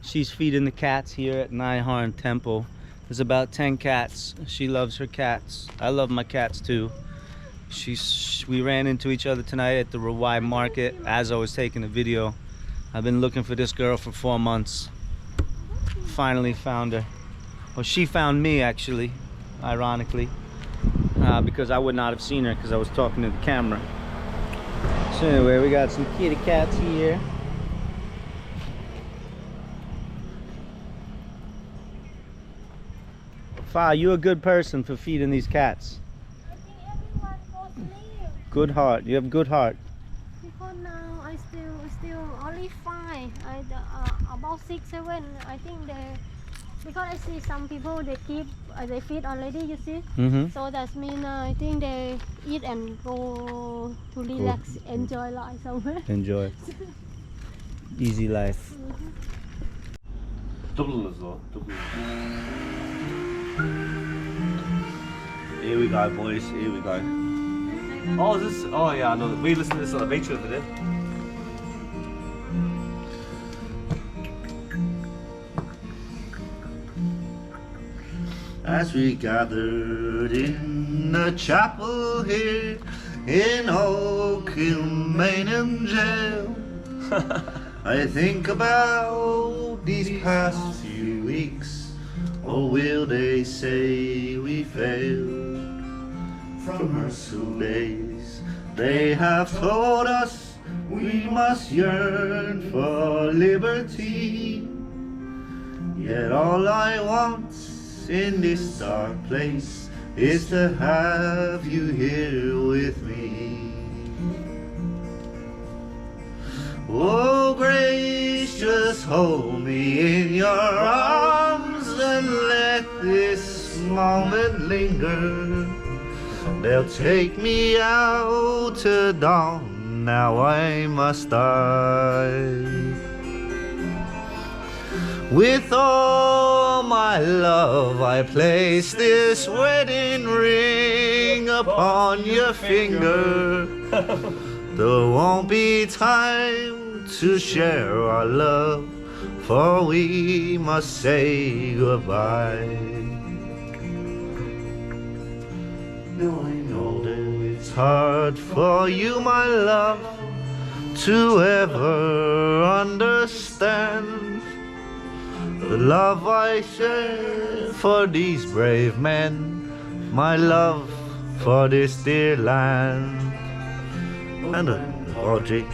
She's feeding the cats here at Naiharn Temple. There's about 10 cats. She loves her cats. I love my cats too. We ran into each other tonight at the Rawai market as I was taking a video. I've been looking for this girl for 4 months. Finally found her. Well, she found me actually, ironically, because I would not have seen her because I was talking to the camera. So anyway, we got some kitty cats here. Fa, you're a good person for feeding these cats. I think everyone goes leave. Good heart. You have good heart. Because now I still only 5. About 6, 7. I think because I see some people they feed already. You see. So that means I think they eat and go to relax, enjoy life somewhere. Enjoy. Easy life. Double as well. Double. Here we go, boys. Here we go. Oh, is this? Oh, yeah, I know. We listened to this on the beach the other day. As we gathered in the chapel here in Old Kilmainham jail, I think about these past few weeks. Or will they say we failed from merciful days? They have told us we must yearn for liberty. Yet all I want in this dark place is to have you here with me. Oh, grace, just hold me in your arms and let this moment linger. They'll take me out to dawn, now I must die. With all my love I place this wedding ring upon your finger. There won't be time to share our love, for we must say goodbye. Now I know that it's hard for you, my love, to ever understand the love I share for these brave men, my love for this dear land. And Roderick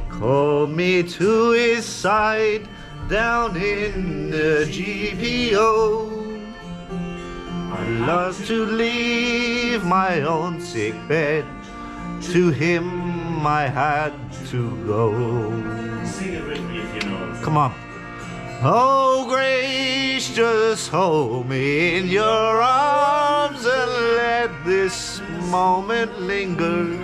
called me to his side down in the GPO. I love to leave my own sick bed, to him I had to go. Sing it with me if you know. Come on. Oh, grace, just hold me in your arms and let this moment linger.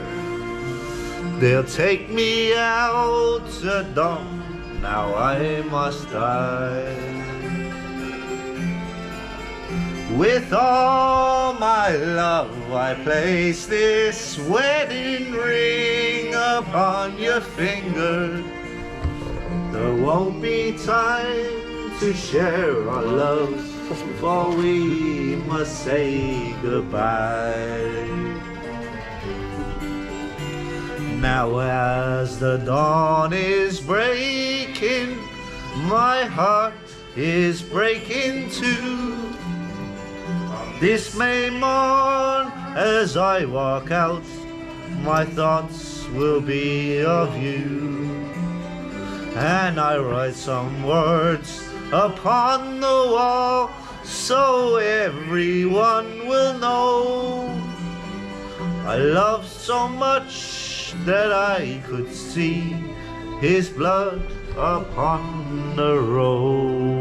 They'll take me out to dawn, now I must die. With all my love I place this wedding ring upon your finger. There won't be time to share our love, for we must say goodbye. Now as the dawn is breaking, my heart is breaking too. This May morn, as I walk out, my thoughts will be of you. And I write some words upon the wall, so everyone will know. I love so much that I could see his blood upon the rose.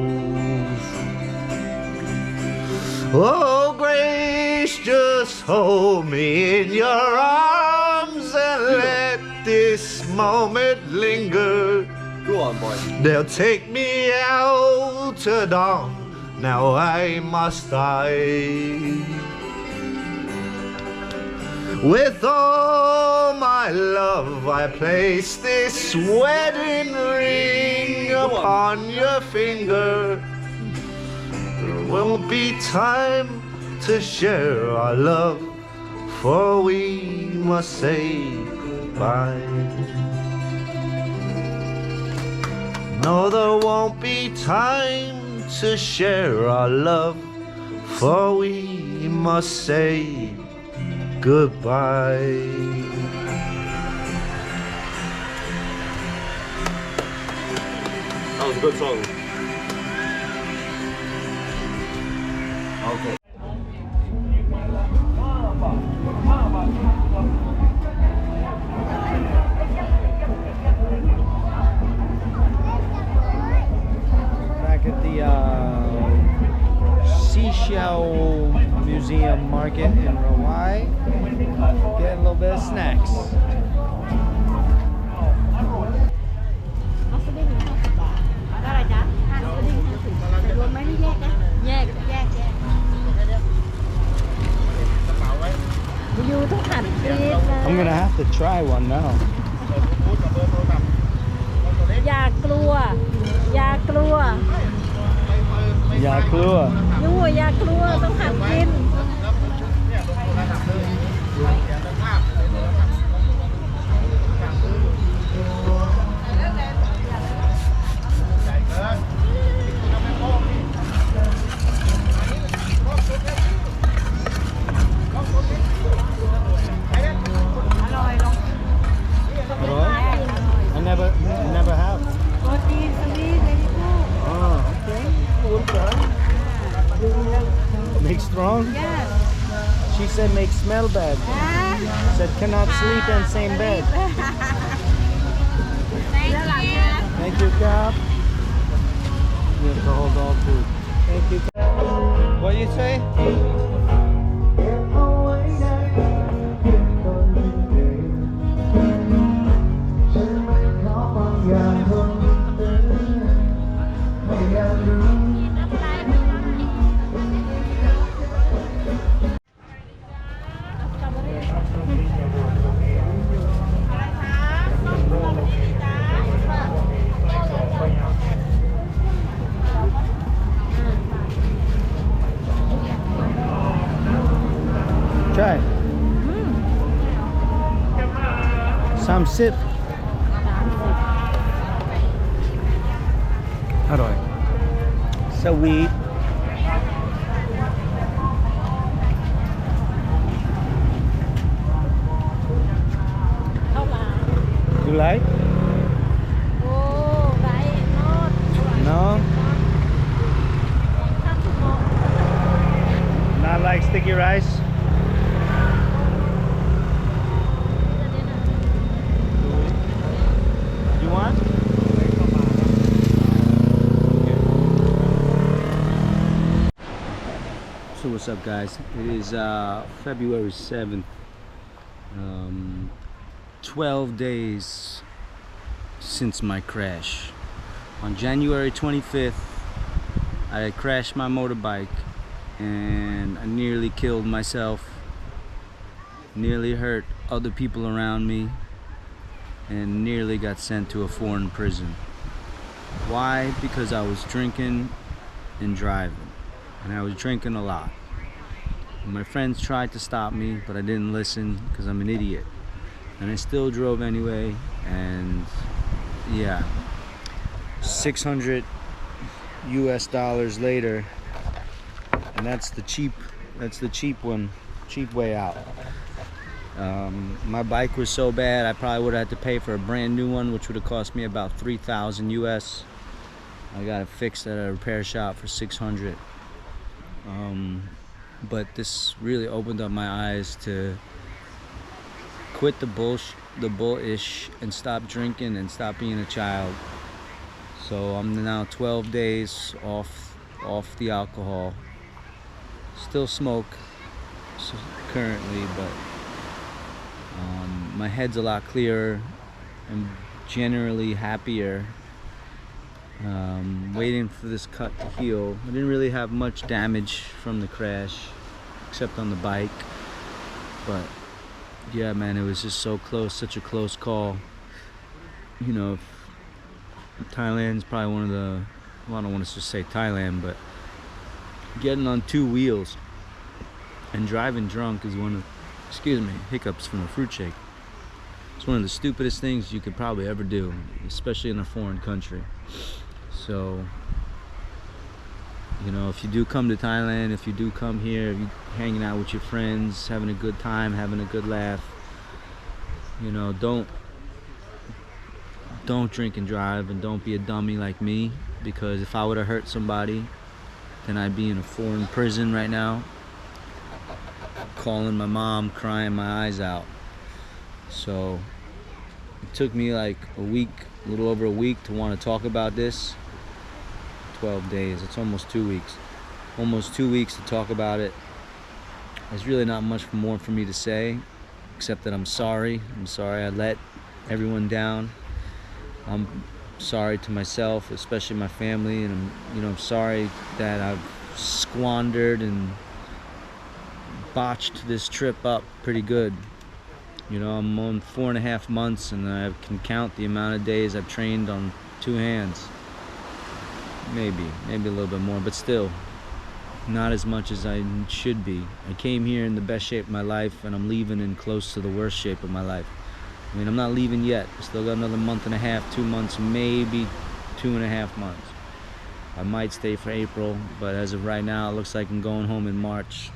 Oh, grace, just hold me in your arms and let this moment linger. Go on, boy. They'll take me out to dawn, now I must die. With all my love I place this wedding ring upon your finger. There won't be time to share our love, for we must say goodbye. No, there won't be time to share our love, for we must say goodbye. That was a good song. Okay. Back at the Seashell Museum Market in Hawaii. Get a little bit of snacks. เอาสลิง50 บาทเอาได้จ๊ะสลิง50แต่รวมไหมนี่แยกนะแยกอยู่ต้องหันปีนนะ I'm gonna have to try one now. อย่ากลัว อย่ากลัว อย่ากลัวต้องหันกิน I never have. โปรตีนสวีทเวลิกู Oh, okay. We'll try. Make strong? Yes. She said make smell bad. Said cannot sleep in same bed. Thank you, Cap. You have to hold all food. Thank you. What you say? Try. Some sip. How do I? Sweet. You like? Oh, right, not. No? Not like sticky rice? You want? So what's up, guys? It is February 7th. 12 days since my crash. On January 25th, I crashed my motorbike and I nearly killed myself, nearly hurt other people around me, and nearly got sent to a foreign prison. Why? Because I was drinking and driving, and I was drinking a lot. My friends tried to stop me, but I didn't listen because I'm an idiot, and I still drove anyway. And yeah, $600 US later, and that's the cheap way out. My bike was so bad I probably would have had to pay for a brand new one, which would have cost me about 3,000 US. I got it fixed at a repair shop for 600. But this really opened up my eyes to quit the bullish and stop drinking and stop being a child. So I'm now 12 days off the alcohol. Still smoke currently, but my head's a lot clearer. I'm generally happier. Waiting for this cut to heal. I didn't really have much damage from the crash, except on the bike. But yeah, man, it was just so close, such a close call. You know, Thailand's probably one of the, well, I don't want to just say Thailand, but getting on two wheels and driving drunk is one of, excuse me, hiccups from a fruit shake. It's one of the stupidest things you could probably ever do, especially in a foreign country. So, you know, if you do come to Thailand, if you do come here, if you're hanging out with your friends, having a good time, having a good laugh, you know, don't drink and drive, and don't be a dummy like me, because if I would have hurt somebody, then I'd be in a foreign prison right now, calling my mom, crying my eyes out. So it took me like a week, a little over a week, to want to talk about this. 12 days, it's almost 2 weeks. Almost 2 weeks to talk about it. There's really not much more for me to say, except that I'm sorry. I'm sorry I let everyone down. I'm sorry to myself, especially my family, and I'm sorry that I've squandered and botched this trip up pretty good. You know, I'm on 4.5 months, and I can count the amount of days I've trained on 2 hands. Maybe a little bit more, but still not as much as I should be. I came here in the best shape of my life, and I'm leaving in close to the worst shape of my life. I mean, I'm not leaving yet. I still got another 1.5, 2 months, maybe 2.5 months. I might stay for April, but as of right now, it looks like I'm going home in March.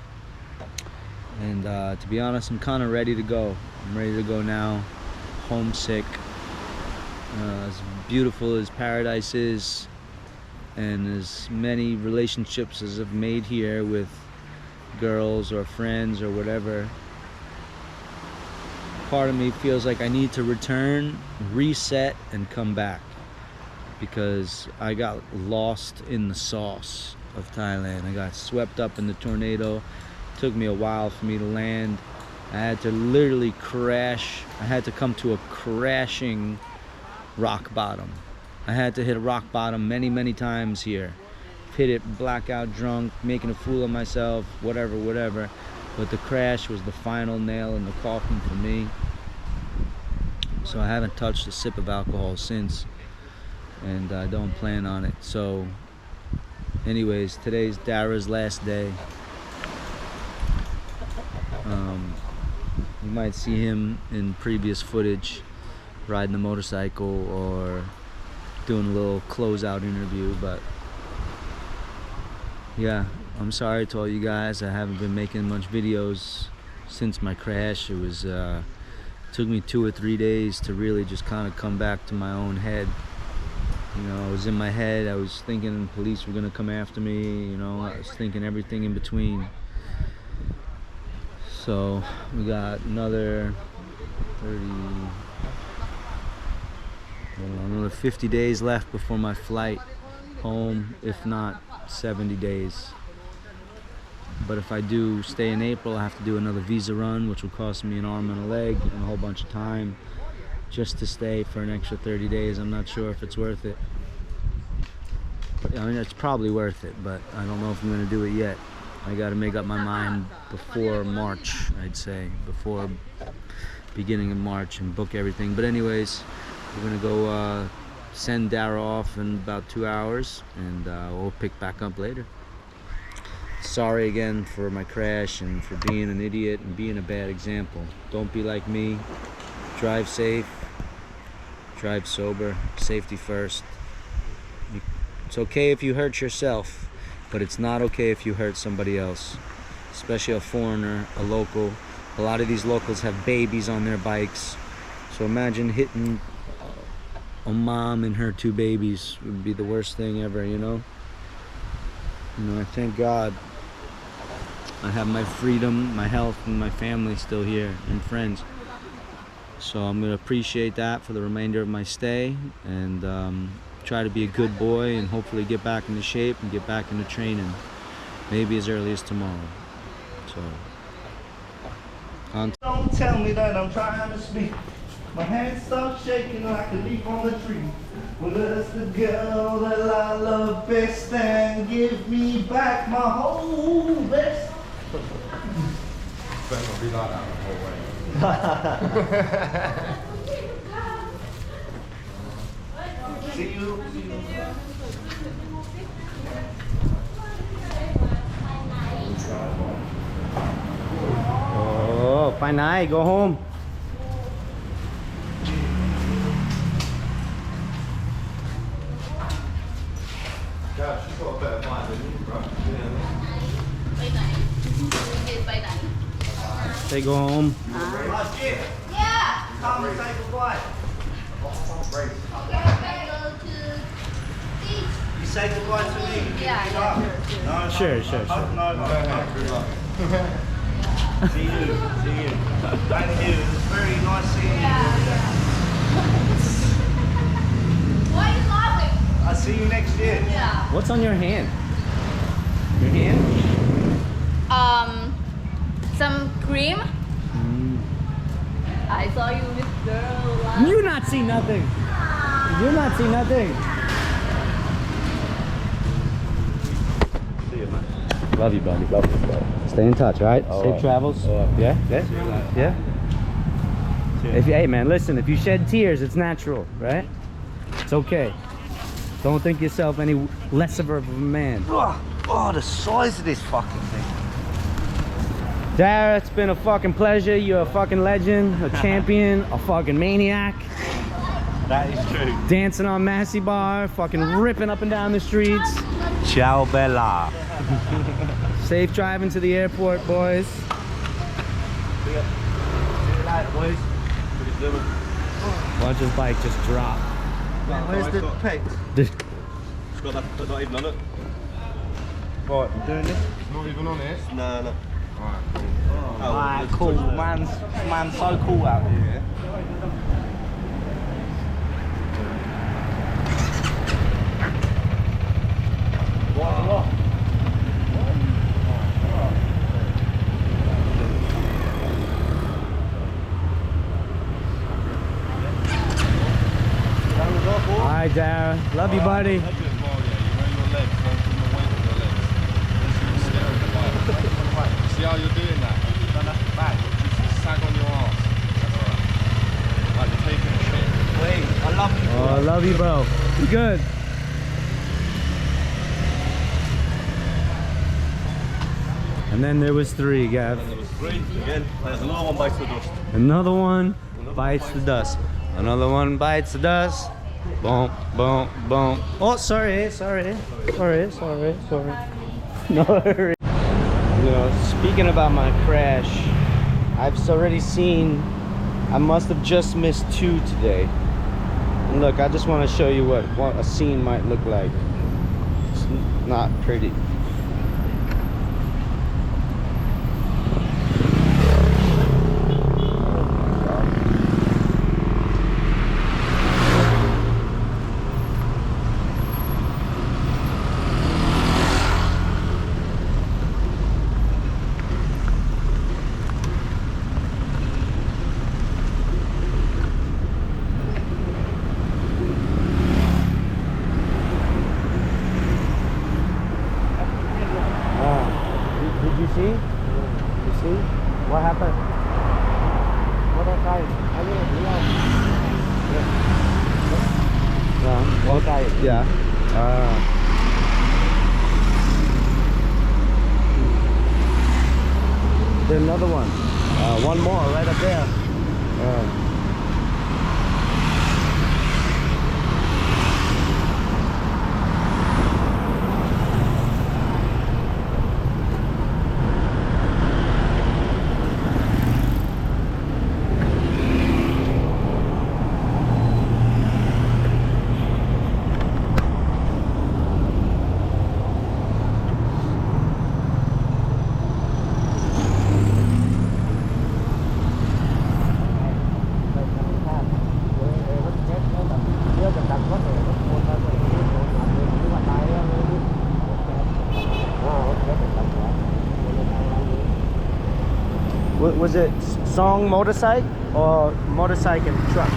And to be honest, I'm kind of ready to go. I'm ready to go now. Homesick. As beautiful as paradise is, and as many relationships as I've made here with girls or friends or whatever, part of me feels like I need to return, reset, and come back, because I got lost in the sauce of Thailand. I got swept up in the tornado. It took me a while for me to land. I had to literally crash. I had to come to a crashing rock bottom. I had to hit a rock bottom many times here. Hit it blackout drunk, making a fool of myself, whatever. But the crash was the final nail in the coffin for me. So I haven't touched a sip of alcohol since, and I don't plan on it. So anyways, today's Dara's last day. You might see him in previous footage riding the motorcycle or doing a little closeout interview, but yeah, I'm sorry to all you guys. I haven't been making much videos since my crash. It was took me 2 or 3 days to really just kind of come back to my own head. You know, I was in my head. I was thinking police were gonna come after me. You know, I was thinking everything in between. So we got another 50 days left before my flight home, if not 70 days. But if I do stay in April, I have to do another visa run, which will cost me an arm and a leg and a whole bunch of time just to stay for an extra 30 days. I'm not sure if it's worth it. I mean, it's probably worth it, but I don't know if I'm going to do it yet. I got to make up my mind before March, I'd say, before beginning of March, and book everything. But anyways, we're going to go send Dara off in about 2 hours, and we'll pick back up later. Sorry again for my crash and for being an idiot and being a bad example. Don't be like me. Drive safe. Drive sober. Safety first. It's okay if you hurt yourself, but it's not okay if you hurt somebody else, especially a foreigner, a local. A lot of these locals have babies on their bikes, so imagine hitting a mom and her 2 babies. Would be the worst thing ever, you know. I thank God I have my freedom, my health, and my family still here, and friends. So I'm gonna appreciate that for the remainder of my stay, and try to be a good boy, and hopefully get back into shape and get back into training, maybe as early as tomorrow. So Don't tell me that I'm trying to speak. My hands start shaking like a leaf on the tree. Well, that's the girl that I love best, and give me back my whole best. Better be not out the whole way. See you. Oh, fine night. Go home. God, she's got a better mind than you, bro. Say go home. Yeah. Come and say goodbye. You say goodbye to me. Yeah. No, Sure. no. See you. Thank you. It's very nice seeing you. Why are you laughing? I'll see you next year. Yeah. What's on your hand? Your hand? Some cream. I saw you with girl. You not see nothing. You not see nothing. See you, man. Love you, buddy. Stay in touch, all right? Safe travels. Yeah? Yeah? If you, hey, man, listen. If you shed tears, it's natural, right? It's okay. Don't think yourself any less of a man. Oh, the size of this fucking thing. Dara, it's been a fucking pleasure. You're a fucking legend, a champion, a fucking maniac. That is true. Dancing on Massey Bar, fucking ripping up and down the streets. Ciao, Bella. Safe driving to the airport, boys. See you later, boys. What are you doing? Bunch's bike just dropped. Where's the peg? It's got that, not even on it. Right, I'm doing this. Not even on it. No. Alright, cool. Man's so cool out here. What? All right, Dara. Love you, buddy. See how you're doing that? Just sag on your arse. That's alright. Like you're taking a shit. Wait, I love you. Oh, I love you, bro. You good? And then there was 3, Gav. There was 3 again. There's another one bites the dust. Another one bites the dust. Another one bites the dust. Boom, boom, boom. Oh, sorry. No hurry. You know, speaking about my crash, I've already seen, I must have just missed 2 today. And look, I just want to show you what a scene might look like. It's not pretty. Did you see? You see? What happened? Motorbike. Motorbike. Yeah. There's another one. One more right up there. Was it song motorcycle or motorcycle and truck?